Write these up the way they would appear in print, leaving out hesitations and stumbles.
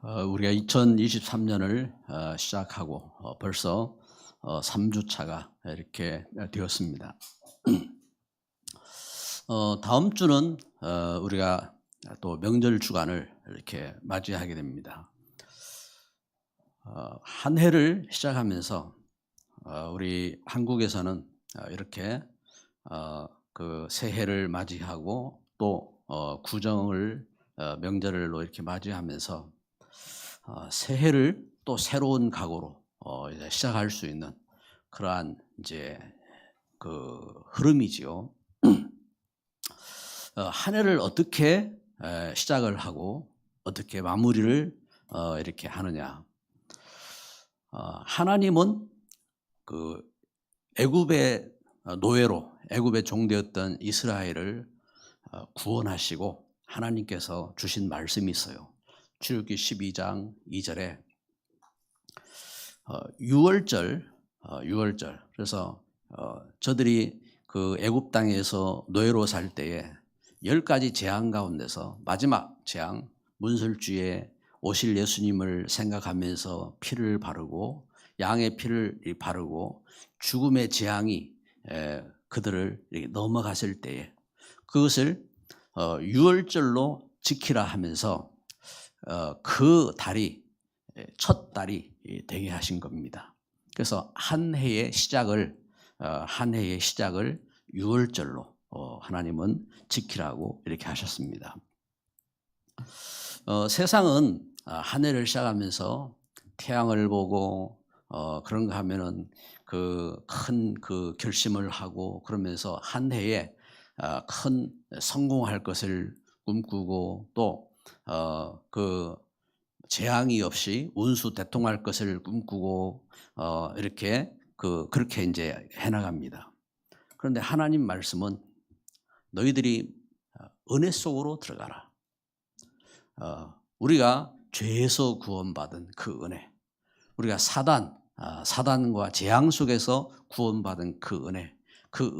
우리가 2023년을 시작하고 벌써 3주 차가 이렇게 되었습니다. 다음 주는 우리가 또 명절 주간을 이렇게 맞이하게 됩니다. 한 해를 시작하면서 우리 한국에서는 이렇게 그 새해를 맞이하고 또 구정을 명절로 이렇게 맞이하면서 새해를 또 새로운 각오로 이제 시작할 수 있는 그러한 이제 그 흐름이지요. 한 해를 어떻게 시작을 하고 어떻게 마무리를 이렇게 하느냐. 하나님은 그 애굽의 노예로 애굽의 종되었던 이스라엘을 구원하시고 하나님께서 주신 말씀이 있어요. 출애굽기 12장 2절에 유월절 그래서 저들이 그 애굽 땅에서 노예로 살 때에 10가지 재앙 가운데서 마지막 재앙 문설주에 오실 예수님을 생각하면서 피를 바르고 양의 피를 바르고 죽음의 재앙이 그들을 넘어갔을 때에 그것을 유월절로 지키라 하면서 그 달이 첫 달이 되게 하신 겁니다. 그래서 한 해의 시작을 유월절로 하나님은 지키라고 이렇게 하셨습니다. 세상은 한 해를 시작하면서 태양을 보고 그런가 하면은 그 큰 그 결심을 하고 그러면서 한 해에 큰 성공할 것을 꿈꾸고 또 그 재앙이 없이 운수대통할 것을 꿈꾸고 이렇게 그렇게 이제 해나갑니다. 그런데 하나님 말씀은 너희들이 은혜 속으로 들어가라. 우리가 죄에서 구원받은 그 은혜, 우리가 사단과 재앙 속에서 구원받은 그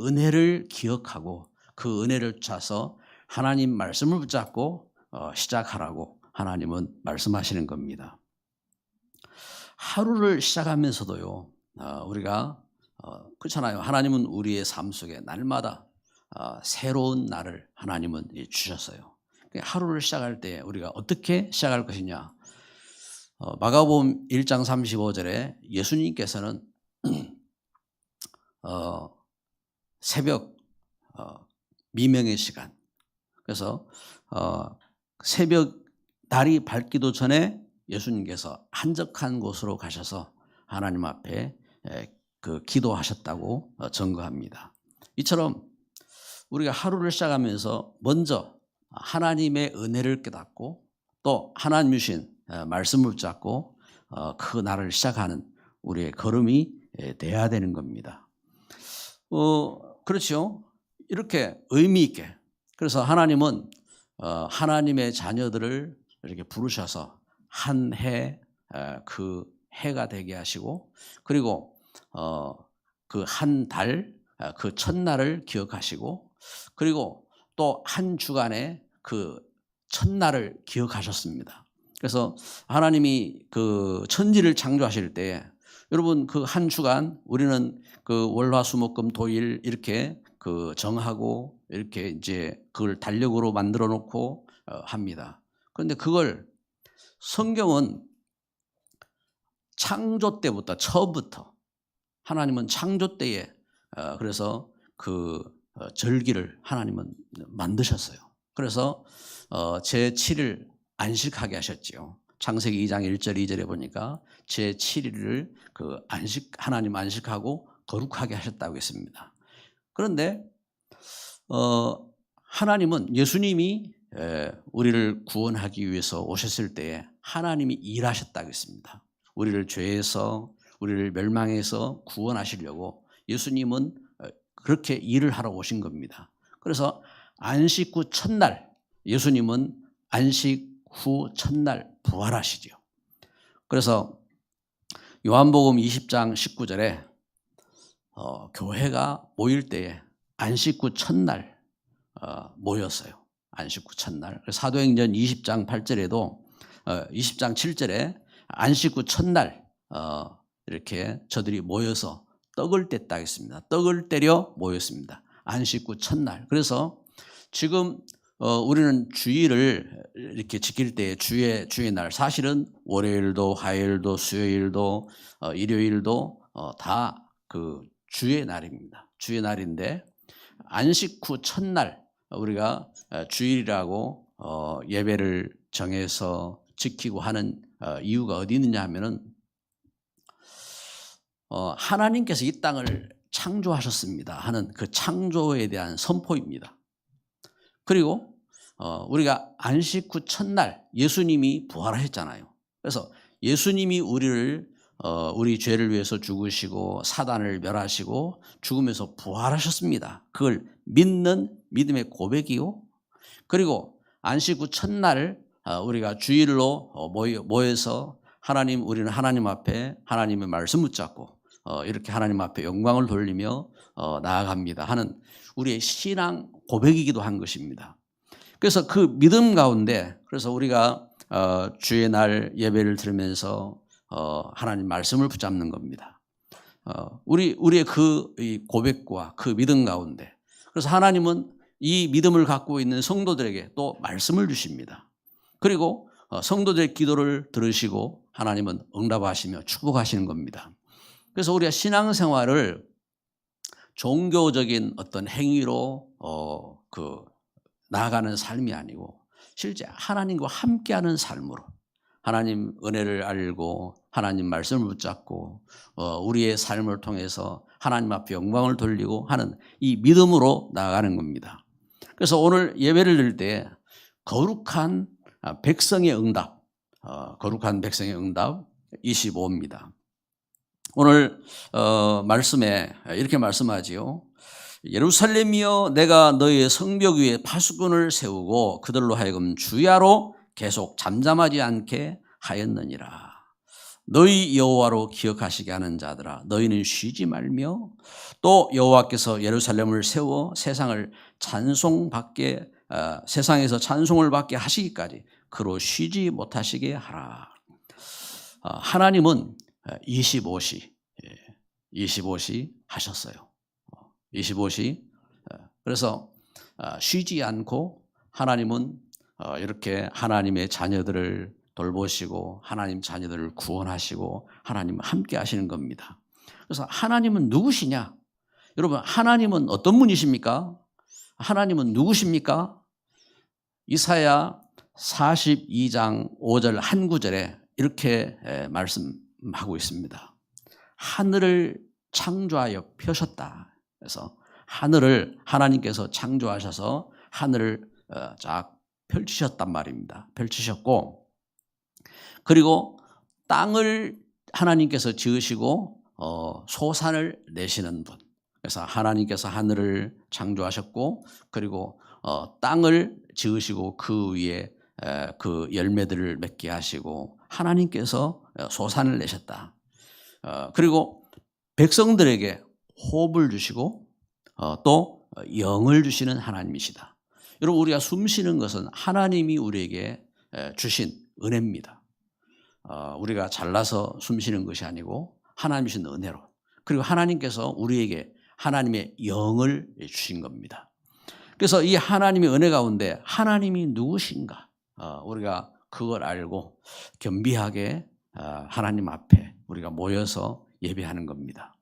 은혜를 기억하고 그 은혜를 찾아서 하나님 말씀을 붙잡고 시작하라고 하나님은 말씀하시는 겁니다. 하루를 시작하면서도요, 우리가 그렇잖아요. 하나님은 우리의 삶 속에 날마다 새로운 날을 하나님은 주셨어요. 하루를 시작할 때 우리가 어떻게 시작할 것이냐. 마가복음 1장 35절에 예수님께서는 새벽 미명의 시간, 그래서 새벽 달이 밝기도 전에 예수님께서 한적한 곳으로 가셔서 하나님 앞에 그 기도하셨다고 증거합니다. 이처럼 우리가 하루를 시작하면서 먼저 하나님의 은혜를 깨닫고 또 하나님 주신 말씀을 붙잡고 그 날을 시작하는 우리의 걸음이 돼야 되는 겁니다. 그렇죠. 이렇게 의미 있게. 그래서 하나님은 하나님의 자녀들을 이렇게 부르셔서 한 해 그 해가 되게 하시고 그리고 그 한 달 그 첫날을 기억하시고 그리고 또 한 주간의 그 첫날을 기억하셨습니다. 그래서 하나님이 그 천지를 창조하실 때 여러분 그 한 주간 우리는 그 월화수목금 토일 이렇게 그 정하고 이렇게 이제 그걸 달력으로 만들어 놓고 합니다. 그런데 그걸 성경은 창조 때부터 처음부터 하나님은 창조 때에 그래서 그 절기를 하나님은 만드셨어요. 그래서 제7일 안식하게 하셨지요. 창세기 2장 1절 2절에 보니까 제7일을 그 하나님 안식하고 거룩하게 하셨다고 했습니다. 그런데 하나님은 예수님이 우리를 구원하기 위해서 오셨을 때에 하나님이 일하셨다고 했습니다. 우리를 죄에서 우리를 멸망해서 구원하시려고 예수님은 그렇게 일을 하러 오신 겁니다. 그래서 안식 후 첫날 예수님은 안식 후 첫날 부활하시죠. 그래서 요한복음 20장 19절에 교회가 모일 때에 안식 후 첫날 모였어요. 안식 후 첫날. 사도행전 20장 8절에도 20장 7절에 안식 후 첫날 이렇게 저들이 모여서 떡을 뗐다 했습니다. 떡을 때려 모였습니다. 안식 후 첫날. 그래서 지금 우리는 주일을 이렇게 지킬 때 주의 날, 사실은 월요일도 화요일도 수요일도 일요일도 다 그 주의 날입니다. 주의 날인데 안식 후 첫날 우리가 주일이라고 예배를 정해서 지키고 하는 이유가 어디 있느냐 하면은 하나님께서 이 땅을 창조하셨습니다 하는 그 창조에 대한 선포입니다. 그리고 우리가 안식 후 첫날 예수님이 부활하셨잖아요. 그래서 예수님이 우리 죄를 위해서 죽으시고 사단을 멸하시고 죽으면서 부활하셨습니다. 그걸 믿는 믿음의 고백이요. 그리고 안식 후 첫날 우리가 주일로 모여서 우리는 하나님 앞에 하나님의 말씀 붙잡고 이렇게 하나님 앞에 영광을 돌리며 나아갑니다 하는 우리의 신앙 고백이기도 한 것입니다. 그래서 그 믿음 가운데 그래서 우리가 주의 날 예배를 들으면서 하나님 말씀을 붙잡는 겁니다. 우리의 그 고백과 그 믿음 가운데 그래서 하나님은 이 믿음을 갖고 있는 성도들에게 또 말씀을 주십니다. 그리고 성도들의 기도를 들으시고 하나님은 응답하시며 축복하시는 겁니다. 그래서 우리가 신앙생활을 종교적인 어떤 행위로 나아가는 삶이 아니고 실제 하나님과 함께하는 삶으로 하나님 은혜를 알고 하나님 말씀을 붙잡고 우리의 삶을 통해서 하나님 앞에 영광을 돌리고 하는 이 믿음으로 나아가는 겁니다. 그래서 오늘 예배를 드릴 때 거룩한 백성의 응답, 거룩한 백성의 응답 25입니다. 오늘 말씀에 이렇게 말씀하지요. 예루살렘이여 내가 너희의 성벽 위에 파수꾼을 세우고 그들로 하여금 주야로 계속 잠잠하지 않게 하였느니라. 너희 여호와로 기억하시게 하는 자들아 너희는 쉬지 말며 또 여호와께서 예루살렘을 세워 세상에서 찬송을 받게 하시기까지 그로 쉬지 못하시게 하라. 하나님은 25시 하셨어요. 25시. 그래서 쉬지 않고 하나님은 이렇게 하나님의 자녀들을 돌보시고 하나님 자녀들을 구원하시고 하나님은 함께 하시는 겁니다. 그래서 하나님은 누구시냐? 여러분 하나님은 어떤 분이십니까? 하나님은 누구십니까? 이사야 42장 5절 한 구절에 이렇게 말씀하고 있습니다. 하늘을 창조하여 펴셨다. 그래서 하늘을 하나님께서 창조하셔서 하늘을 쫙 펼치셨단 말입니다. 펼치셨고 그리고 땅을 하나님께서 지으시고 소산을 내시는 분. 그래서 하나님께서 하늘을 창조하셨고 그리고 땅을 지으시고 그 위에 그 열매들을 맺게 하시고 하나님께서 소산을 내셨다. 그리고 백성들에게 호흡을 주시고 또 영을 주시는 하나님이시다. 여러분 우리가 숨 쉬는 것은 하나님이 우리에게 주신 은혜입니다. 우리가 잘나서 숨 쉬는 것이 아니고 하나님이 주신 은혜로 그리고 하나님께서 우리에게 하나님의 영을 주신 겁니다. 그래서 이 하나님의 은혜 가운데 하나님이 누구신가 우리가 그걸 알고 겸비하게 하나님 앞에 우리가 모여서 예배하는 겁니다.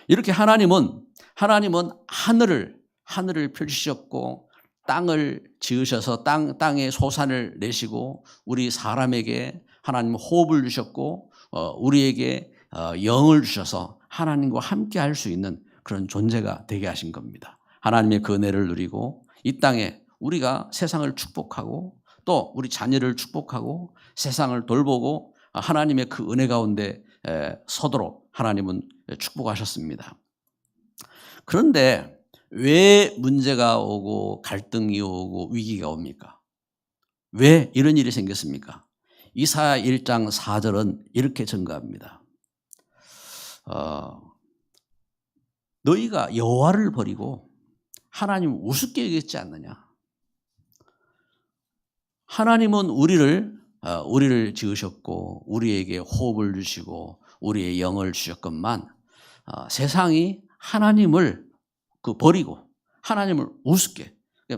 이렇게 하나님은 하늘을 펼치셨고 땅을 지으셔서 땅에 소산을 내시고 우리 사람에게 하나님 호흡을 주셨고 우리에게 영을 주셔서 하나님과 함께 할 수 있는 그런 존재가 되게 하신 겁니다. 하나님의 그 은혜를 누리고 이 땅에 우리가 세상을 축복하고 또 우리 자녀를 축복하고 세상을 돌보고 하나님의 그 은혜 가운데 서도록 하나님은 축복하셨습니다. 그런데 왜 문제가 오고 갈등이 오고 위기가 옵니까? 왜 이런 일이 생겼습니까? 이사야 1장 4절은 이렇게 증거합니다. 너희가 여호와를 버리고 하나님을 우습게 여겼지 않느냐? 하나님은 우리를 우리를 지으셨고 우리에게 호흡을 주시고 우리의 영을 주셨건만 세상이 하나님을 버리고 하나님을 우습게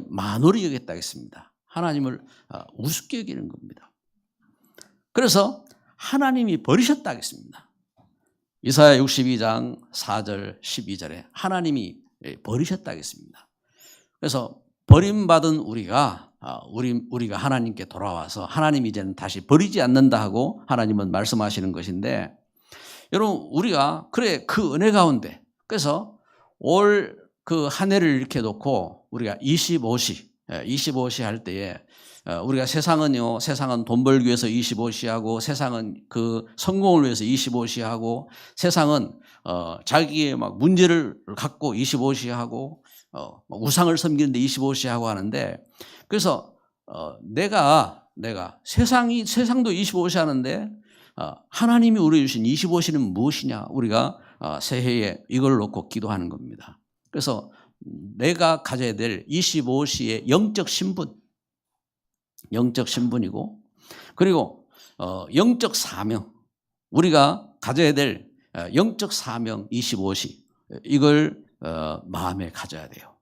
만홀히 여겼다 했습니다. 하나님을 우습게 여기는 겁니다. 그래서 하나님이 버리셨다 하겠습니다. 이사야 62장 4절 12절에 하나님이 버리셨다 하겠습니다. 그래서 버림받은 우리가 하나님께 돌아와서 하나님이 이제는 다시 버리지 않는다 하고 하나님은 말씀하시는 것인데, 여러분 우리가 그 은혜 가운데, 그래서 올 그 한 해를 이렇게 놓고 우리가 25시 할 때에 우리가 세상은 돈 벌기 위해서 25시 하고, 세상은 그 성공을 위해서 25시 하고, 세상은 자기의 막 문제를 갖고 25시 하고, 우상을 섬기는데 25시 하고 하는데, 그래서 내가 세상도 25시 하는데 하나님이 우리 주신 25시는 무엇이냐? 우리가 새해에 이걸 놓고 기도하는 겁니다. 그래서 내가 가져야 될 25시의 영적 신분이고, 그리고 영적 사명, 우리가 가져야 될 영적 사명 25시, 이걸 마음에 가져야 돼요.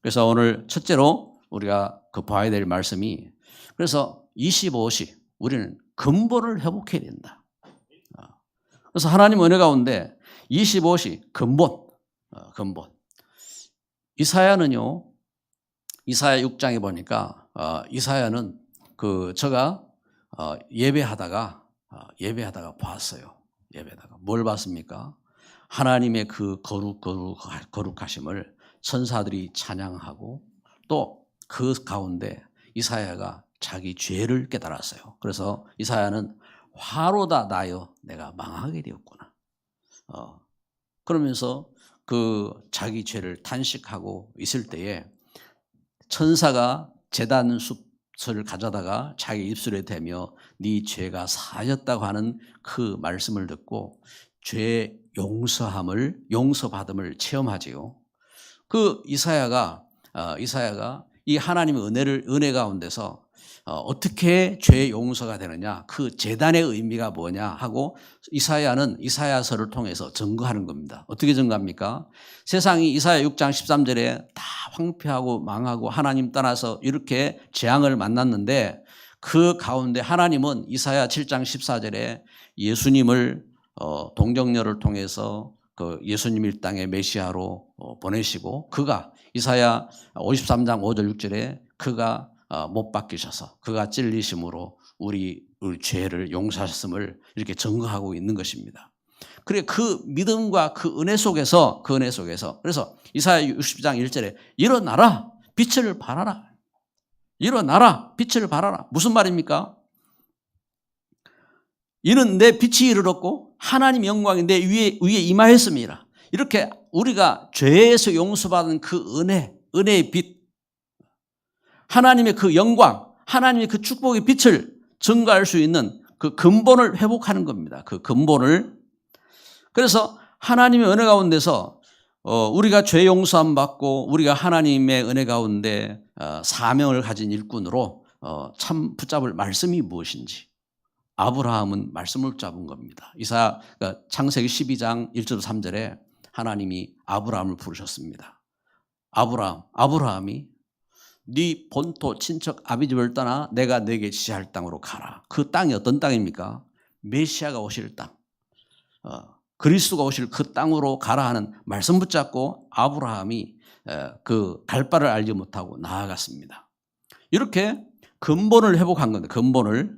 그래서 오늘 첫째로 우리가 봐야 될 말씀이, 그래서 25시 우리는 근본을 회복해야 된다. 그래서 하나님 은혜 가운데 25시 근본. 이사야는요, 이사야 6장에 보니까 이사야는 제가 예배하다가 봤어요. 예배하다가 뭘 봤습니까? 하나님의 그 거룩하심을 천사들이 찬양하고, 또 그 가운데 이사야가 자기 죄를 깨달았어요. 그래서 이사야는 화로다 나여 내가 망하게 되었구나. 그러면서 자기 죄를 탄식하고 있을 때에 천사가 제단 숲을 가져다가 자기 입술에 대며 네 죄가 사하였다고 하는 그 말씀을 듣고 죄 용서받음을 체험하지요. 이사야가 이 하나님의 은혜 가운데서 어떻게 죄 용서가 되느냐, 그 제단의 의미가 뭐냐 하고 이사야는 이사야서를 통해서 증거하는 겁니다. 어떻게 증거합니까? 세상이 이사야 6장 13절에 다 황폐하고 망하고 하나님 떠나서 이렇게 재앙을 만났는데, 그 가운데 하나님은 이사야 7장 14절에 예수님을 동정녀를 통해서 예수님 이 땅의 메시아로 보내시고, 그가 이사야 53장 5절 6절에 그가 못 박히셔서 그가 찔리심으로 우리 죄를 용서하셨음을 이렇게 증거하고 있는 것입니다. 그래, 그 믿음과 그 은혜 속에서 그래서 이사야 60장 1절에 일어나라 빛을 발하라. 일어나라 빛을 발하라. 무슨 말입니까? 이는 내 빛이 이르렀고 하나님 영광이 내 위에 임하였습니다. 이렇게 우리가 죄에서 용서받은 그 은혜의 빛, 하나님의 그 영광, 하나님의 그 축복의 빛을 증거할 수 있는 그 근본을 회복하는 겁니다. 그 근본을. 그래서 하나님의 은혜 가운데서 우리가 죄 용서함 받고 우리가 하나님의 은혜 가운데 사명을 가진 일꾼으로 참 붙잡을 말씀이 무엇인지, 아브라함은 말씀을 잡은 겁니다. 그러니까 창세기 12장 1절 3절에 하나님이 아브라함을 부르셨습니다. 아브라함이 네 본토 친척 아비집을 떠나 내가 네게 지시할 땅으로 가라. 그 땅이 어떤 땅입니까? 메시아가 오실 땅, 그리스도가 오실 그 땅으로 가라 하는 말씀 붙잡고 아브라함이 그 갈 바를 알지 못하고 나아갔습니다. 이렇게 근본을 회복한 건데, 근본을.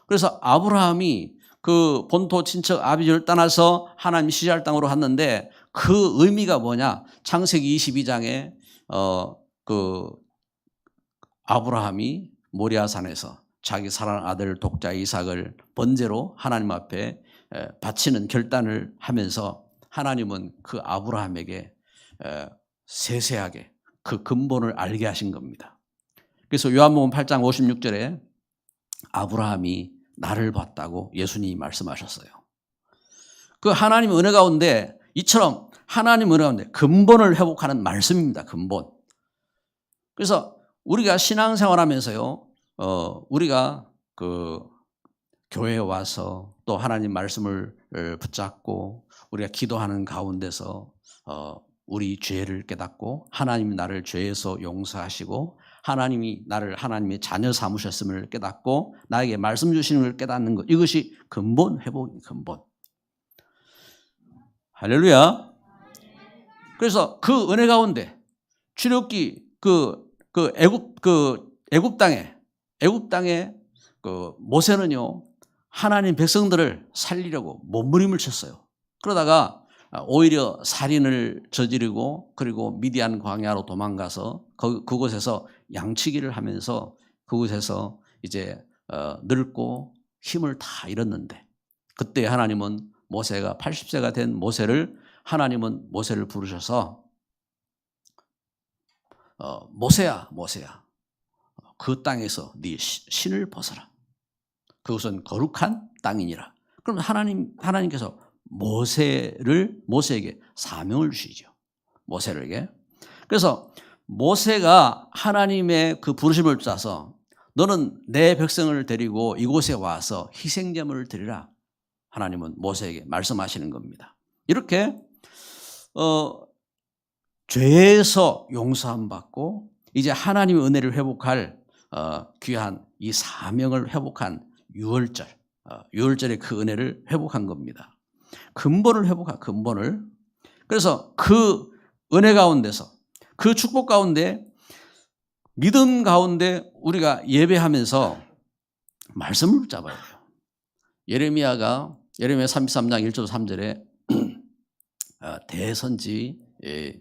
그래서 아브라함이 그 본토 친척 아비집을 떠나서 하나님 지시할 땅으로 갔는데, 그 의미가 뭐냐? 창세기 22장에 아브라함이 모리아산에서 자기 사랑하는 아들 독자 이삭을 번제로 하나님 앞에 바치는 결단을 하면서 하나님은 그 아브라함에게 세세하게 그 근본을 알게 하신 겁니다. 그래서 요한복음 8장 56절에 아브라함이 나를 봤다고 예수님이 말씀하셨어요. 그 하나님의 은혜 가운데 이처럼 하나님의 은혜 가운데 근본을 회복하는 말씀입니다. 근본. 그래서 우리가 신앙생활하면서요, 우리가 교회에 와서 또 하나님 말씀을 붙잡고 우리가 기도하는 가운데서 우리 죄를 깨닫고 하나님이 나를 죄에서 용서하시고 하나님이 나를 하나님의 자녀 삼으셨음을 깨닫고 나에게 말씀 주시는 걸 깨닫는 것, 이것이 근본 회복의 근본. 할렐루야. 그래서 그 은혜 가운데 출애굽기 애굽 땅에 그 모세는요 하나님 백성들을 살리려고 몸부림을 쳤어요. 그러다가 오히려 살인을 저지르고 그리고 미디안 광야로 도망가서 그곳에서 양치기를 하면서 그곳에서 이제 늙고 힘을 다 잃었는데, 그때 하나님은 모세가 80세가 된 하나님은 모세를 부르셔서 모세야 그 땅에서 네 신을 벗어라. 그것은 거룩한 땅이니라. 그럼 하나님께서 모세에게 사명을 주시죠. 모세에게. 그래서 모세가 하나님의 그 부르심을 따서 너는 내 백성을 데리고 이곳에 와서 희생제물을 드리라. 하나님은 모세에게 말씀하시는 겁니다. 이렇게 죄에서 용서함 받고 이제 하나님의 은혜를 회복할 귀한 이 사명을 회복한 유월절의 그 은혜를 회복한 겁니다. 근본을 회복한 근본을. 그래서 그 은혜 가운데서 그 축복 가운데 믿음 가운데 우리가 예배하면서 말씀을 붙잡아야 돼요. 예레미야 33장 1절 3절에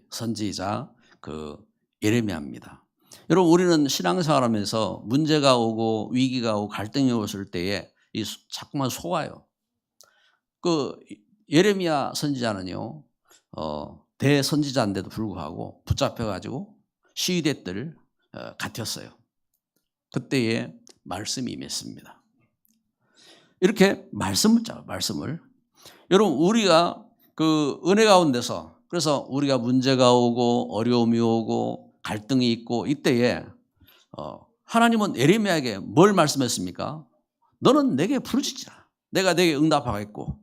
선지자 그 예레미야입니다. 여러분, 우리는 신앙생활하면서 문제가 오고 위기가 오고 갈등이 오실 때에 자꾸만 속아요. 그 예레미야 선지자는요, 대선지자인데도 불구하고 붙잡혀가지고 시위대들 갇혔어요. 그때에 말씀이 임했습니다. 이렇게 말씀을. 여러분, 우리가 그 은혜 가운데서, 그래서 우리가 문제가 오고 어려움이 오고 갈등이 있고 이때에 하나님은 예레미야에게 뭘 말씀했습니까? 너는 내게 부르짖으라. 내가 내게 응답하겠고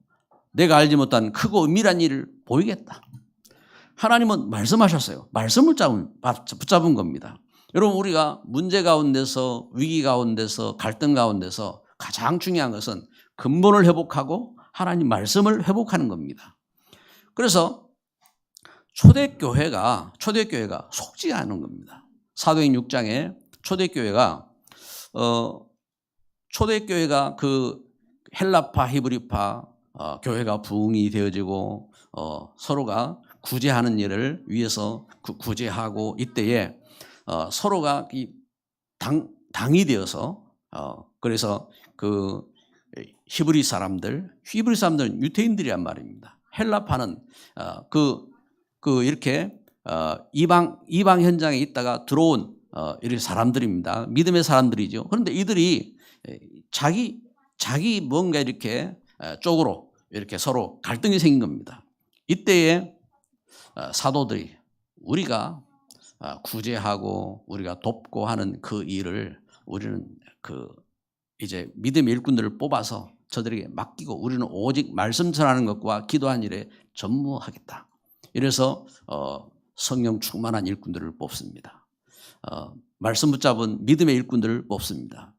내가 알지 못한 크고 은밀한 일을 보이겠다. 하나님은 말씀하셨어요. 말씀을 붙잡은 겁니다. 여러분, 우리가 문제 가운데서 위기 가운데서 갈등 가운데서 가장 중요한 것은 근본을 회복하고 하나님 말씀을 회복하는 겁니다. 그래서 초대교회가 속지 않은 겁니다. 사도행 6장에 초대교회가 그 헬라파 히브리파 교회가 부흥이 되어지고 서로가 구제하는 일을 위해서 구제하고 이때에 서로가 이 당이 되어서 그래서 그 히브리 사람들은 유대인들이란 말입니다. 헬라파는 이렇게 이방 현장에 있다가 들어온 이런 사람들입니다. 믿음의 사람들이죠. 그런데 이들이 자기 뭔가 이렇게 쪽으로 이렇게 서로 갈등이 생긴 겁니다. 이때에 사도들이 우리가 구제하고 우리가 돕고 하는 그 일을 우리는 이제 믿음의 일꾼들을 뽑아서 저들에게 맡기고 우리는 오직 말씀 전하는 것과 기도하는 일에 전무하겠다. 이래서 성령 충만한 일꾼들을 뽑습니다. 말씀 붙잡은 믿음의 일꾼들을 뽑습니다.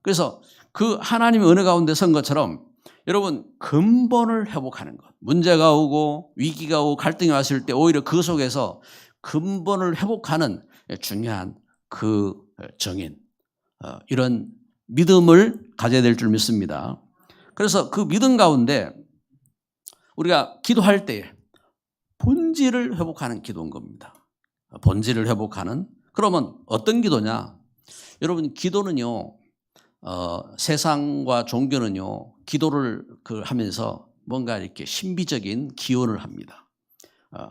그래서 그 하나님의 은혜 가운데 선 것처럼 여러분, 근본을 회복하는 것. 문제가 오고 위기가 오고 갈등이 왔을 때 오히려 그 속에서 근본을 회복하는 중요한 그 정인, 이런 믿음을 가져야 될 줄 믿습니다. 그래서 그 믿음 가운데 우리가 기도할 때에 본질을 회복하는 기도인 겁니다. 본질을 회복하는. 그러면 어떤 기도냐? 여러분, 기도는요, 세상과 종교는요, 기도를 하면서 뭔가 이렇게 신비적인 기원을 합니다.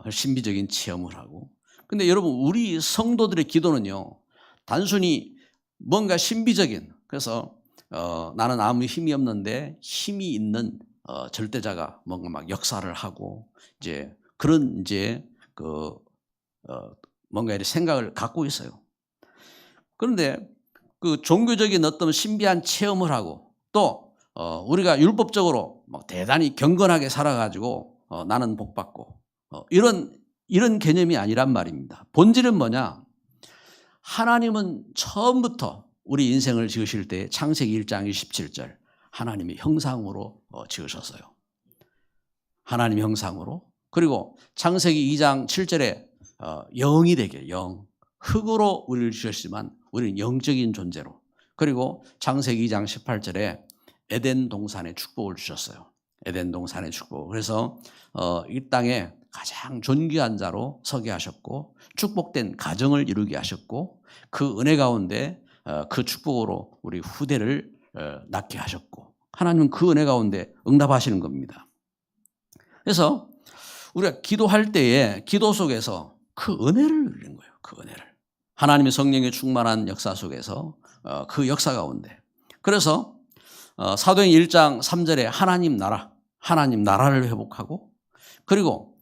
신비적인 체험을 하고. 근데 여러분, 우리 성도들의 기도는요, 단순히 뭔가 신비적인, 그래서 나는 아무 힘이 없는데 힘이 있는 절대자가 뭔가 막 역사를 하고 이제 그런 뭔가 이런 생각을 갖고 있어요. 그런데 그 종교적인 어떤 신비한 체험을 하고 또 우리가 율법적으로 뭐 대단히 경건하게 살아가지고 나는 복받고 이런 개념이 아니란 말입니다. 본질은 뭐냐? 하나님은 처음부터 우리 인생을 지으실 때 창세기 1장 27절 하나님의 형상으로 지으셨어요. 하나님의 형상으로. 그리고 창세기 2장 7절에 영이 되게 흙으로 우리를 지으셨지만 우리는 영적인 존재로. 그리고 창세기 2장 18절에 에덴 동산의 축복을 주셨어요. 에덴 동산의 축복. 그래서 이 땅에 가장 존귀한 자로 서게 하셨고 축복된 가정을 이루게 하셨고 그 은혜 가운데 그 축복으로 우리 후대를 낳게 하셨고 하나님은 그 은혜 가운데 응답하시는 겁니다. 그래서 우리가 기도할 때에 기도 속에서 그 은혜를 누리는 거예요. 그 은혜를. 하나님의 성령의 충만한 역사 속에서 그 역사 가운데. 그래서 사도행 1장 3절에 하나님 나라를 회복하고 그리고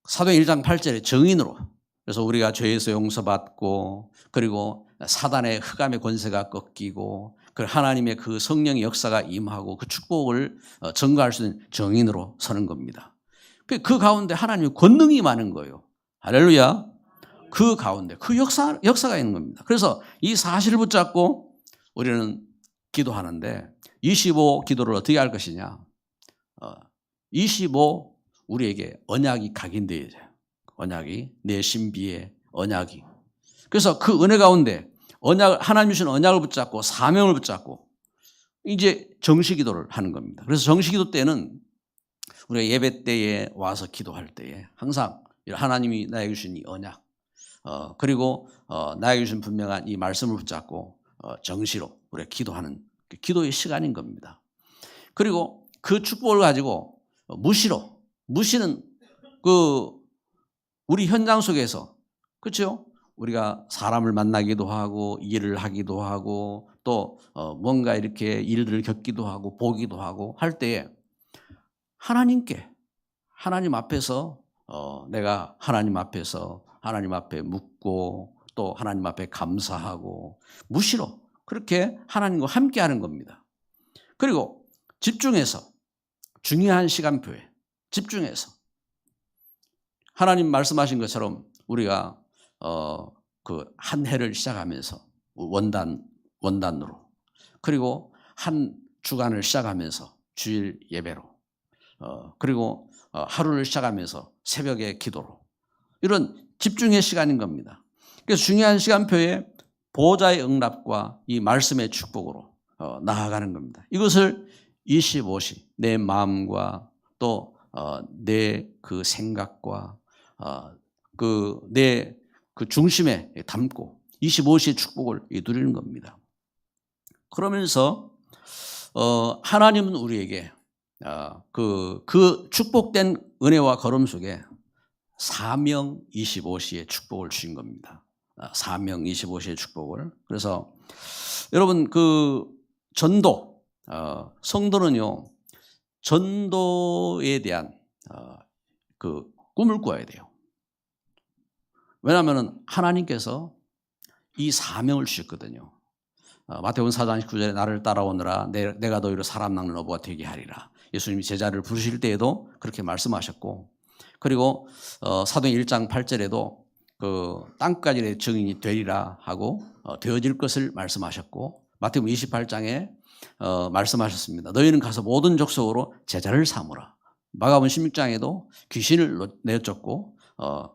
사도행 1장 8절에 정인으로 그래서 우리가 죄에서 용서받고 그리고 사단의 흑암의 권세가 꺾이고 하나님의 그 성령의 역사가 임하고 그 축복을 증거할 수 있는 정인으로 서는 겁니다. 그 가운데 하나님의 권능이 많은 거예요. 할렐루야. 그 가운데 그 역사가 있는 겁니다. 그래서 이 사실을 붙잡고 우리는 기도하는데 25 기도를 어떻게 할 것이냐. 25 우리에게 언약이 각인되어야 돼요. 언약이 내 신비의 언약이. 그래서 그 은혜 가운데 하나님 주신 언약을 붙잡고 사명을 붙잡고 이제 정시기도를 하는 겁니다. 그래서 정시기도 때는 우리가 예배 때에 와서 기도할 때에 항상 하나님이 나에게 주신 이 언약 그리고 나에게 주신 분명한 이 말씀을 붙잡고 정시로 우리가 기도하는 기도의 시간인 겁니다. 그리고 그 축복을 가지고 무시는 우리 현장 속에서 그렇죠? 우리가 사람을 만나기도 하고 일을 하기도 하고 또 뭔가 이렇게 일들을 겪기도 하고 보기도 하고 할 때에 하나님 앞에서 내가 하나님 앞에 묻고 또 하나님 앞에 감사하고 무시로 그렇게 하나님과 함께하는 겁니다. 그리고 집중해서 중요한 시간표에 집중해서 하나님 말씀하신 것처럼 우리가 그 한 해를 시작하면서 원단으로 그리고 한 주간을 시작하면서 주일 예배로 그리고 하루를 시작하면서 새벽의 기도로 이런 집중의 시간인 겁니다. 그래서 중요한 시간표에 보호자의 응답과 이 말씀의 축복으로 나아가는 겁니다. 이것을 25시 내 마음과 또 내 그 생각과 내 그 중심에 담고 25시의 축복을 누리는 겁니다. 그러면서 하나님은 우리에게 그 축복된 은혜와 걸음 속에 사명 25시의 축복을 주신 겁니다. 사명 25시의 축복을. 그래서 여러분 그 전도 성도는요 전도에 대한 그 꿈을 꿔야 돼요. 왜냐하면 하나님께서 이 사명을 주셨거든요. 마태복음 4장 19절에 나를 따라오느라 내가 너희로 사람 낚는 어부가 되게 하리라. 예수님이 제자를 부르실 때에도 그렇게 말씀하셨고 그리고 사도행 1장 8절에도 그 땅까지 내 증인이 되리라 하고 되어질 것을 말씀하셨고 마태복음 28장에 말씀하셨습니다. 너희는 가서 모든 족속으로 제자를 삼으라. 마가복음 16장에도 귀신을 내쫓고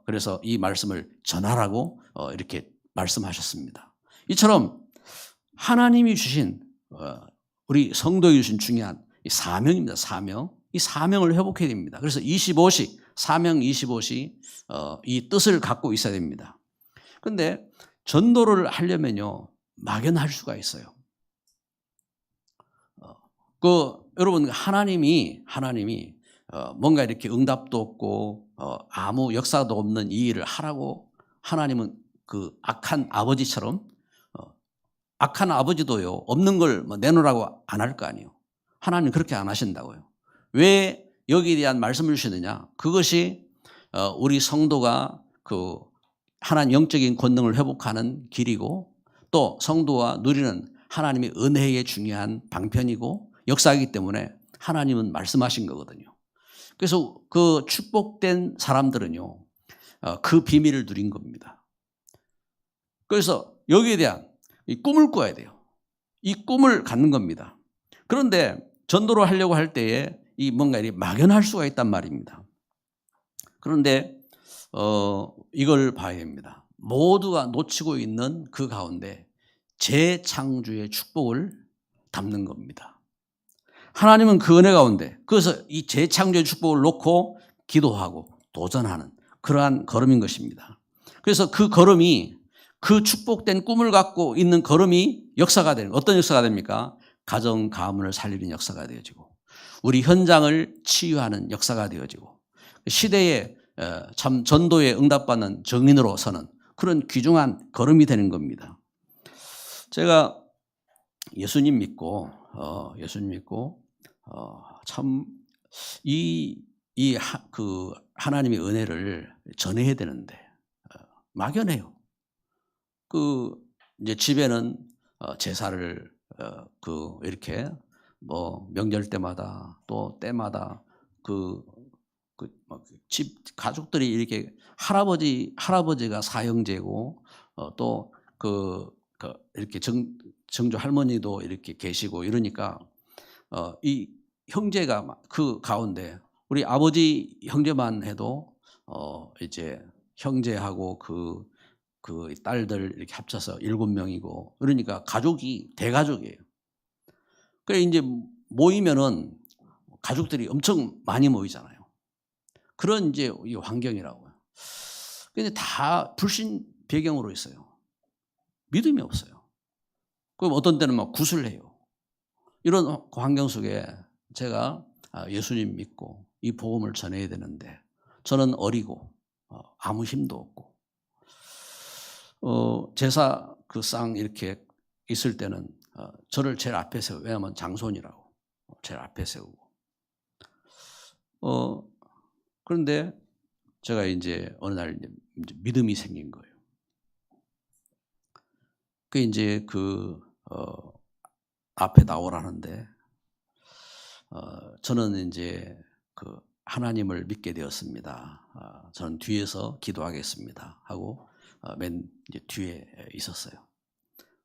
그래서 이 말씀을 전하라고 이렇게 말씀하셨습니다. 이처럼 하나님이 주신 우리 성도에 주신 중요한 이 사명입니다. 사명. 이 사명을 회복해야 됩니다. 그래서 25시 사명 25시 이 뜻을 갖고 있어야 됩니다. 그런데 전도를 하려면요 막연할 수가 있어요. 여러분 하나님이 뭔가 이렇게 응답도 없고 아무 역사도 없는 이 일을 하라고 하나님은 그 악한 아버지처럼 악한 아버지도요 없는 걸 내놓으라고 안 할 거 아니에요. 하나님 그렇게 안 하신다고요. 왜 여기에 대한 말씀을 주시느냐? 그것이 우리 성도가 그 하나님 영적인 권능을 회복하는 길이고 또 성도가 누리는 하나님의 은혜의 중요한 방편이고 역사이기 때문에 하나님은 말씀하신 거거든요. 그래서 그 축복된 사람들은요, 그 비밀을 누린 겁니다. 그래서 여기에 대한 이 꿈을 꿔야 돼요. 이 꿈을 갖는 겁니다. 그런데 전도를 하려고 할 때에 이 뭔가 이렇게 막연할 수가 있단 말입니다. 그런데 이걸 봐야 됩니다. 모두가 놓치고 있는 그 가운데 재창조의 축복을 담는 겁니다. 하나님은 그 은혜 가운데, 그래서 이 재창조의 축복을 놓고 기도하고 도전하는 그러한 걸음인 것입니다. 그래서 그 걸음이, 그 축복된 꿈을 갖고 있는 걸음이 역사가 되는, 어떤 역사가 됩니까? 가정, 가문을 살리는 역사가 되어지고, 우리 현장을 치유하는 역사가 되어지고, 시대에 참 전도에 응답받는 정인으로 서는 그런 귀중한 걸음이 되는 겁니다. 제가 예수님 믿고 참 그 하나님의 은혜를 전해야 되는데 막연해요. 그 이제 집에는 제사를 이렇게 뭐 명절 때마다 또 때마다 집 가족들이 이렇게 할아버지가 사형제고 또 이렇게 정조 할머니도 이렇게 계시고 이러니까 이 형제가 그 가운데 우리 아버지 형제만 해도 이제 형제하고 그 딸들 이렇게 합쳐서 7명이고 그러니까 가족이 대가족이에요. 그래 이제 모이면은 가족들이 엄청 많이 모이잖아요. 그런 이제 이 환경이라고요. 근데 다 불신 배경으로 있어요. 믿음이 없어요. 그럼 어떤 때는 막 구슬해요. 이런 환경 속에 제가 예수님 믿고 이 복음을 전해야 되는데 저는 어리고 아무 힘도 없고 제사 그 상 이렇게 있을 때는 저를 제일 앞에 세우고, 왜냐하면 장손이라고 제일 앞에 세우고 그런데 제가 이제 어느 날 이제 믿음이 생긴 거예요. 그 이제 앞에 나오라는데 저는 이제 하나님을 믿게 되었습니다. 저는 뒤에서 기도하겠습니다 하고 맨 이제 뒤에 있었어요.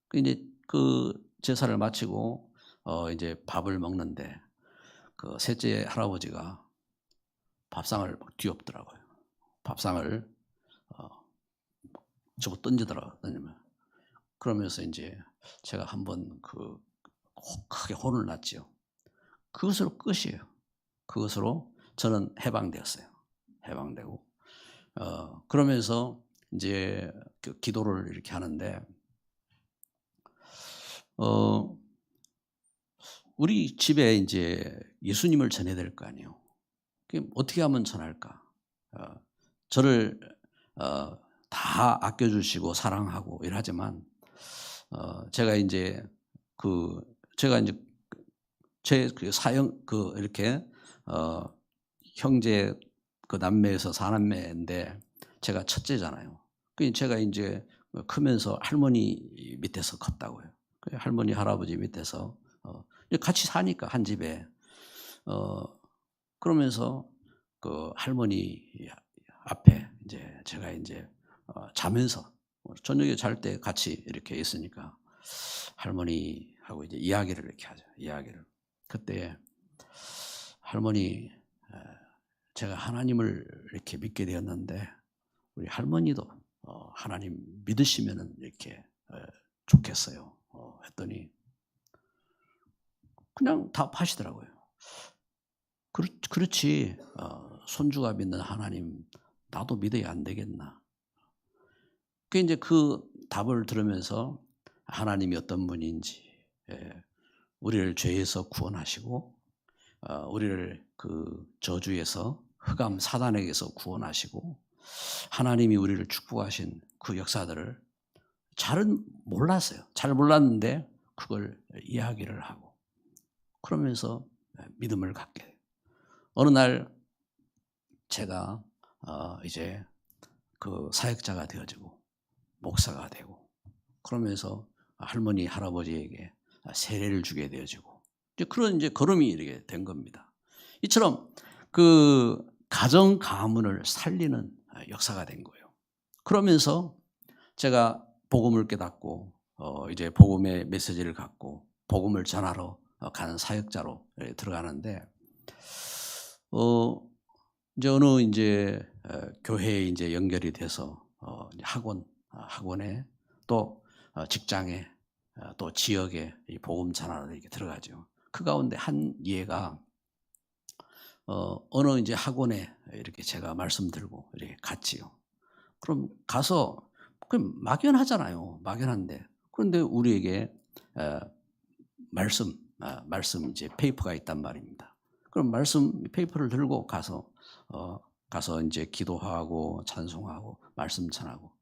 그 이제 그 제사를 마치고 이제 밥을 먹는데 그 셋째 할아버지가 밥상을 막 뒤엎더라고요. 밥상을 저거 던지더라고요. 그러면서 이제 제가 한번 크게 혼을 났죠. 그것으로 끝이에요. 그것으로 저는 해방되었어요. 해방되고 그러면서 이제 기도를 이렇게 하는데 우리 집에 이제 예수님을 전해야 될 거 아니에요. 어떻게 하면 전할까? 저를 다 아껴주시고 사랑하고 이러지만 제가 이제 제 사형 이렇게 형제 남매에서 4남매인데 제가 첫째잖아요. 제가 이제 크면서 할머니 밑에서 컸다고요. 할머니 할아버지 밑에서 같이 사니까 한 집에 그러면서 그 할머니 앞에 이제 제가 이제 자면서 저녁에 잘 때 같이 이렇게 있으니까 할머니하고 이제 이야기를 이렇게 하죠. 이야기를. 그때 할머니 제가 하나님을 이렇게 믿게 되었는데 우리 할머니도 하나님 믿으시면은 이렇게 좋겠어요. 했더니 그냥 답하시더라고요. 그렇지. 손주가 믿는 하나님 나도 믿어야 안 되겠나. 이제 그 답을 들으면서 하나님이 어떤 분인지, 우리를 죄에서 구원하시고, 우리를 그 저주에서 흑암 사단에게서 구원하시고, 하나님이 우리를 축복하신 그 역사들을 잘은 몰랐어요. 잘 몰랐는데 그걸 이야기를 하고, 그러면서 믿음을 갖게 돼요. 어느 날 제가 이제 그 사역자가 되어지고 목사가 되고 그러면서 할머니 할아버지에게 세례를 주게 되어지고 그런 이제 걸음이 이렇게 된 겁니다. 이처럼 그 가정 가문을 살리는 역사가 된 거예요. 그러면서 제가 복음을 깨닫고 이제 복음의 메시지를 갖고 복음을 전하러 가는 사역자로 들어가는데 이제 어느 이제 교회에 이제 연결이 돼서 학원에 또 직장에 또 지역에 이 복음 전하러 이렇게 들어가죠. 그 가운데 한 예가 어느 이제 학원에 이렇게 제가 말씀 들고 이렇게 갔지요. 그럼 가서 그럼 막연하잖아요. 막연한데 그런데 우리에게 말씀 이제 페이퍼가 있단 말입니다. 그럼 말씀 페이퍼를 들고 가서 이제 기도하고 찬송하고 말씀 전하고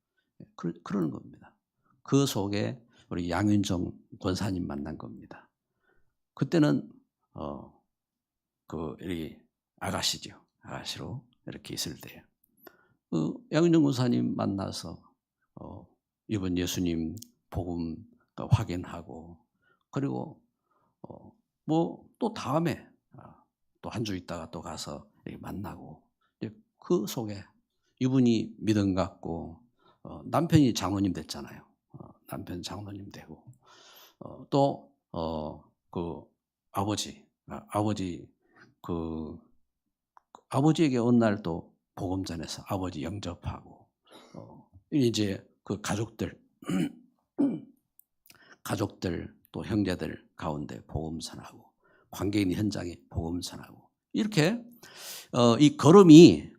그러는 겁니다. 그 속에 우리 양윤정 권사님 만난 겁니다. 그때는 이 아가씨죠. 아가씨로 이렇게 있을 때 양윤정 권사님 만나서 이번 예수님 복음 확인하고 그리고 뭐 또 다음에 또 한 주 있다가 또 가서 만나고 그 속에 이분이 믿음 갖고 남편이 장로님 됐잖아요. 남편 장로님 되고 또 그 아버지에게 어느 날 또 복음 전해서 아버지 영접하고 이제 그 가족들 또 형제들 가운데 복음 전하고 관계인 현장에 복음 전하고 이렇게 이 걸음이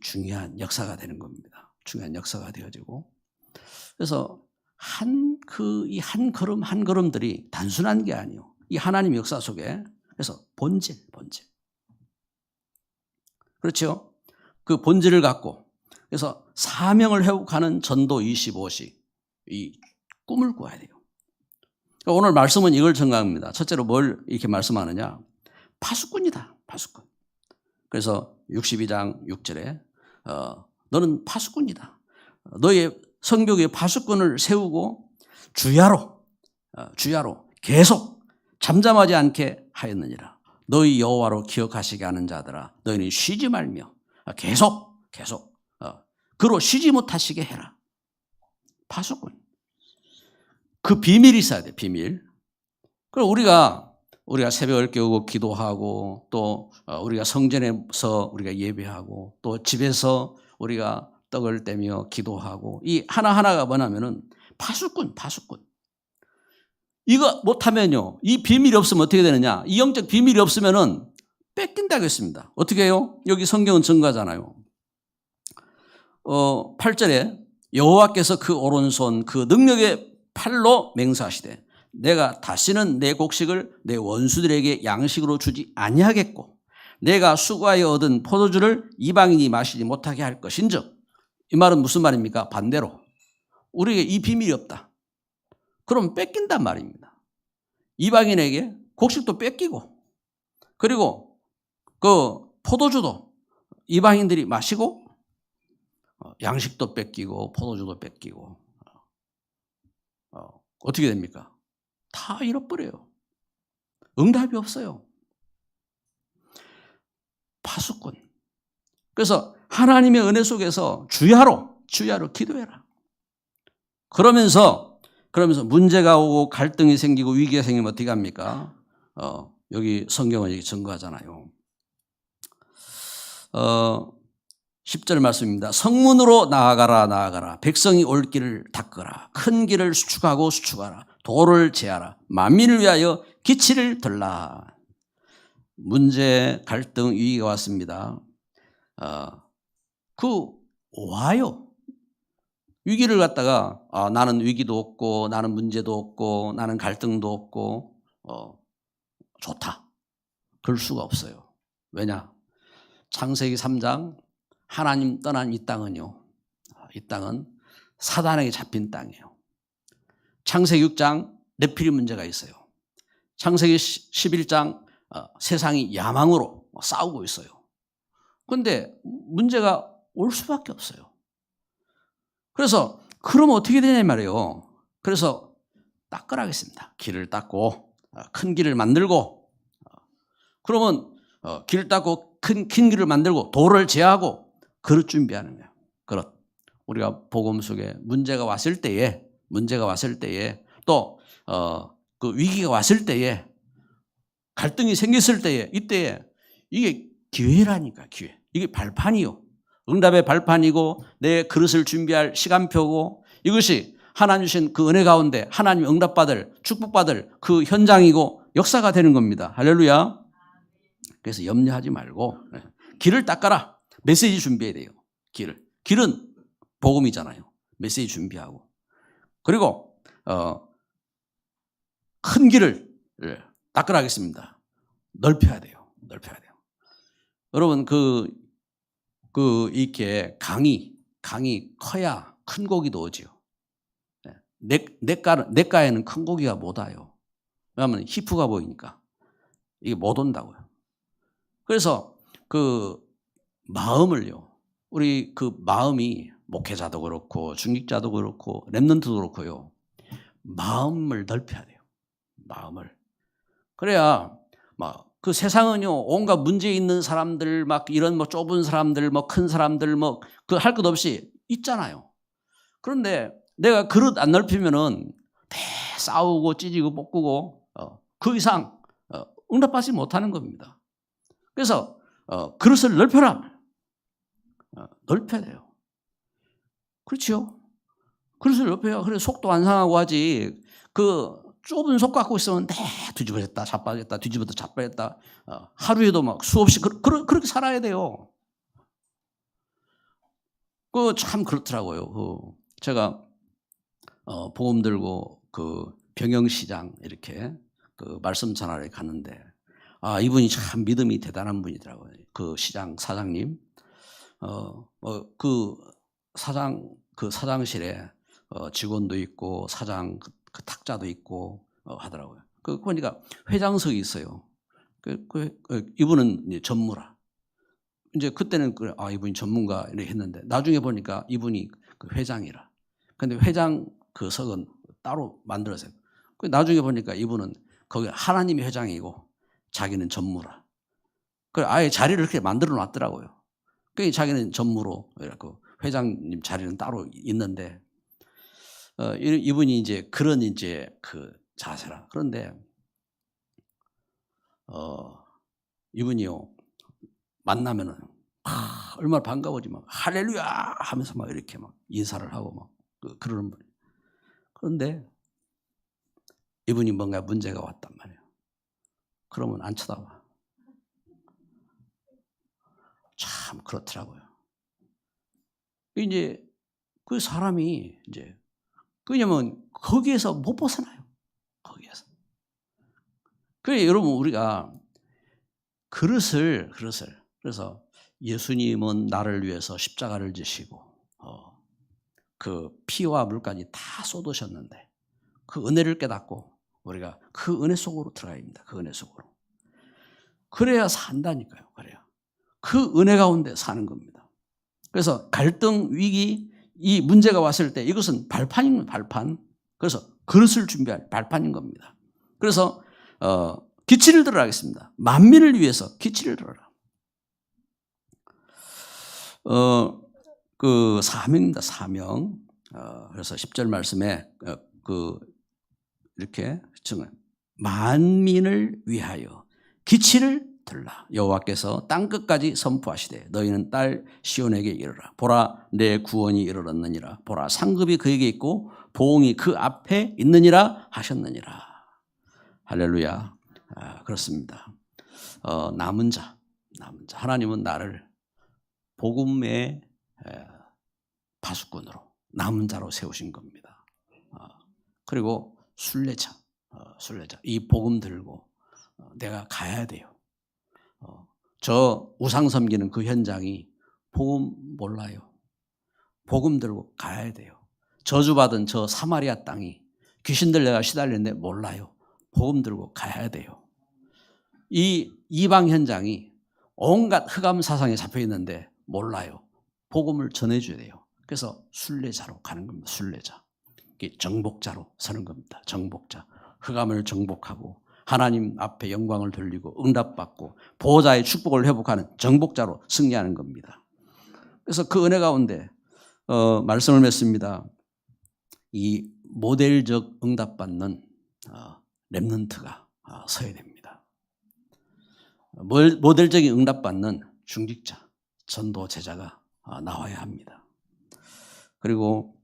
중요한 역사가 되는 겁니다. 중요한 역사가 되어지고 그래서 이 한 걸음 한 걸음들이 단순한 게 아니에요. 이 하나님 역사 속에 그래서 본질 그렇죠? 그 본질을 갖고 그래서 사명을 회복하는 전도 25시 이 꿈을 꾸어야 돼요. 오늘 말씀은 이걸 증가합니다. 첫째로 뭘 이렇게 말씀하느냐? 파수꾼이다. 파수꾼. 그래서 62장 6절에 너는 파수꾼이다. 너의 성벽에 파수꾼을 세우고 주야로 계속 잠잠하지 않게 하였느니라. 너희 여호와로 기억하시게 하는 자들아 너희는 쉬지 말며 계속 그로 쉬지 못하시게 해라. 파수꾼. 그 비밀이 있어야 돼. 비밀. 그럼 우리가 새벽을 깨우고 기도하고 또 우리가 성전에서 우리가 예배하고 또 집에서 우리가 떡을 떼며 기도하고 이 하나하나가 뭐냐면은 파수꾼. 이거 못하면요. 이 비밀이 없으면 어떻게 되느냐. 이 영적 비밀이 없으면은 뺏긴다고 했습니다. 어떻게 해요? 여기 성경은 증거하잖아요. 8절에 여호와께서 그 오른손 그 능력의 팔로 맹세하시되 내가 다시는 내 곡식을 내 원수들에게 양식으로 주지 아니하겠고 내가 수고하여 얻은 포도주를 이방인이 마시지 못하게 할 것인즉 이 말은 무슨 말입니까? 반대로 우리에게 이 비밀이 없다. 그럼 뺏긴단 말입니다. 이방인에게 곡식도 뺏기고 그리고 그 포도주도 이방인들이 마시고 양식도 뺏기고 포도주도 뺏기고 어떻게 됩니까? 다 잃어버려요. 응답이 없어요. 파수꾼. 그래서 하나님의 은혜 속에서 주야로 기도해라. 그러면서 문제가 오고 갈등이 생기고 위기가 생기면 어떻게 합니까? 여기 성경은 여기 증거하잖아요. 10절 말씀입니다. 성문으로 나아가라. 백성이 올 길을 닦으라. 큰 길을 수축하라. 도를 제하라. 만민을 위하여 기치를 들라. 문제, 갈등, 위기가 왔습니다. 와요. 위기를 갖다가 나는 위기도 없고 나는 문제도 없고 나는 갈등도 없고 좋다. 그럴 수가 없어요. 왜냐? 창세기 3장 하나님 떠난 이 땅은요. 이 땅은 사단에게 잡힌 땅이에요. 창세기 6장 네피림 문제가 있어요. 창세기 11장 세상이 야망으로 싸우고 있어요. 그런데 문제가 올 수밖에 없어요. 그래서 그러면 어떻게 되냐 말이에요. 그래서 닦으라겠습니다. 길을 닦고 큰 길을 만들고 그러면 길 닦고 큰 길을 만들고 돌을 제하고 그릇 준비하는 거예요. 그릇. 우리가 복음 속에 문제가 왔을 때에 또 그 위기가 왔을 때에 갈등이 생겼을 때에 이때에 이게 기회라니까 기회. 이게 발판이요. 응답의 발판이고 내 그릇을 준비할 시간표고 이것이 하나님 주신 그 은혜 가운데 하나님 응답받을 축복받을 그 현장이고 역사가 되는 겁니다. 할렐루야. 그래서 염려하지 말고 길을 닦아라. 메시지 준비해야 돼요. 길은 복음이잖아요. 메시지 준비하고 그리고 큰 길을 닦으라 하겠습니다. 넓혀야 돼요. 여러분 이렇게 강이 커야 큰 고기도 오지요. 냇가에는 큰 고기가 못 와요. 왜냐하면 히프가 보이니까 이게 못 온다고요. 그래서 그 마음을요. 우리 그 마음이 목회자도 그렇고 중직자도 그렇고 렘넌트도 그렇고요. 마음을 넓혀야 돼요. 마음을. 그래야 막 그 세상은요 온갖 문제 있는 사람들 막 이런 뭐 좁은 사람들 뭐 큰 사람들 뭐 그 할 것 없이 있잖아요. 그런데 내가 그릇 안 넓히면은 대 싸우고 찢이고 볶고 그 이상 응답받지 못하는 겁니다. 그래서 그릇을 넓혀라. 넓혀야 돼요. 그렇죠? 그릇을 넓혀야 그래 속도 안 상하고 하지. 그 좁은 속 갖고 있으면 뒤집어졌다 자빠졌다 뒤집어졌다 자빠졌다 하루에도 막 수없이 그렇게 살아야 돼요. 그 참 그렇더라고요. 제가 복음 들고 그 병영시장 이렇게 그 말씀 전하러 갔는데 이분이 참 믿음이 대단한 분이더라고요. 그 시장 사장님 그 사장실에 직원도 있고 사장 그 탁자도 있고 하더라고요. 그 보니까 회장석이 있어요. 이분은 이제 전무라. 이제 그때는 이분이 전문가 이렇게 했는데 나중에 보니까 이분이 그 회장이라. 근데 회장 그 석은 따로 만들었어요. 나중에 보니까 이분은 거기 하나님의 회장이고 자기는 전무라. 아예 자리를 그렇게 만들어 놨더라고요. 자기는 전무로 이렇고 회장님 자리는 따로 있는데 이분이 이제 그런 이제 그 자세라. 그런데 이분이요 만나면은 얼마나 반가워지 막 할렐루야 하면서 막 이렇게 막 인사를 하고 막 그러는 분. 그런데 이분이 뭔가 문제가 왔단 말이에요. 그러면 안 쳐다봐. 참 그렇더라고요. 이제 그 사람이 이제 왜냐면 거기에서 못 벗어나요. 거기에서. 그래 여러분 우리가 그릇을 그래서 예수님은 나를 위해서 십자가를 지시고 그 피와 물까지 다 쏟으셨는데 그 은혜를 깨닫고 우리가 그 은혜 속으로 들어가야 합니다. 그 은혜 속으로. 그래야 산다니까요. 그래야. 그 은혜 가운데 사는 겁니다. 그래서 갈등, 위기, 이 문제가 왔을 때 이것은 발판입니다. 발판. 그래서 그릇을 준비할 발판인 겁니다. 그래서 기치를 들으라 하겠습니다. 만민을 위해서 기치를 들어라. 그 사명입니다. 사명. 그래서 10절 말씀에 이렇게 증언. 만민을 위하여 기치를 들라. 여호와께서 땅 끝까지 선포하시되 너희는 딸 시온에게 이르라. 보라 내 구원이 이르렀느니라. 보라 상급이 그에게 있고 보응이 그 앞에 있느니라 하셨느니라. 할렐루야. 그렇습니다. 남은 자. 하나님은 나를 복음의 파수꾼으로 남은 자로 세우신 겁니다. 그리고 순례자. 이 복음 들고 내가 가야 돼요. 저 우상 섬기는 그 현장이 복음 몰라요. 복음 들고 가야 돼요. 저주받은 저 사마리아 땅이 귀신들 내가 시달리는데 몰라요. 복음 들고 가야 돼요. 이 이방 현장이 온갖 흑암 사상에 잡혀 있는데 몰라요. 복음을 전해줘야 돼요. 그래서 순례자로 가는 겁니다. 순례자. 정복자로 서는 겁니다. 정복자. 흑암을 정복하고 하나님 앞에 영광을 돌리고 응답받고 보호자의 축복을 회복하는 정복자로 승리하는 겁니다. 그래서 그 은혜 가운데 말씀을 맺습니다. 이 모델적 응답받는 렘넌트가 서야 됩니다. 모델적인 응답받는 중직자, 전도 제자가 나와야 합니다. 그리고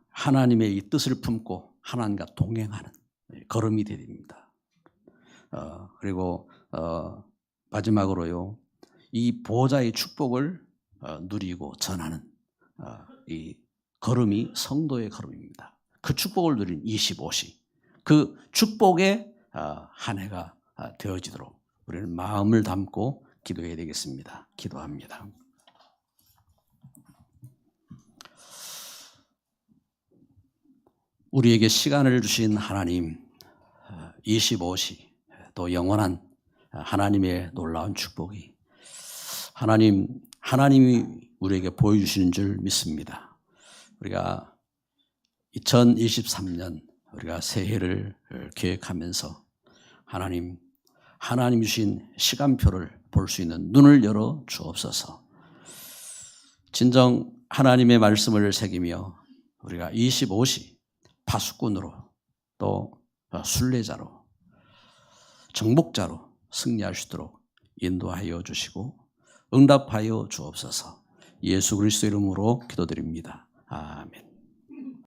하나님의 이 뜻을 품고 하나님과 동행하는 걸음이 되어야 됩니다. 그리고 마지막으로요, 이 보호자의 축복을 누리고 전하는 이 걸음이 성도의 걸음입니다. 그 축복을 누린 25시, 그 축복의 한 해가 되어지도록 우리는 마음을 담고 기도해야 되겠습니다. 기도합니다. 우리에게 시간을 주신 하나님, 25시 또 영원한 하나님의 놀라운 축복이 하나님이 우리에게 보여주시는 줄 믿습니다. 우리가 2023년 우리가 새해를 계획하면서 하나님 주신 시간표를 볼 수 있는 눈을 열어 주옵소서. 진정 하나님의 말씀을 새기며 우리가 25시 파수꾼으로 또 순례자로 정복자로 승리할 수 있도록 인도하여 주시고 응답하여 주옵소서. 예수 그리스도 이름으로 기도드립니다. 아멘.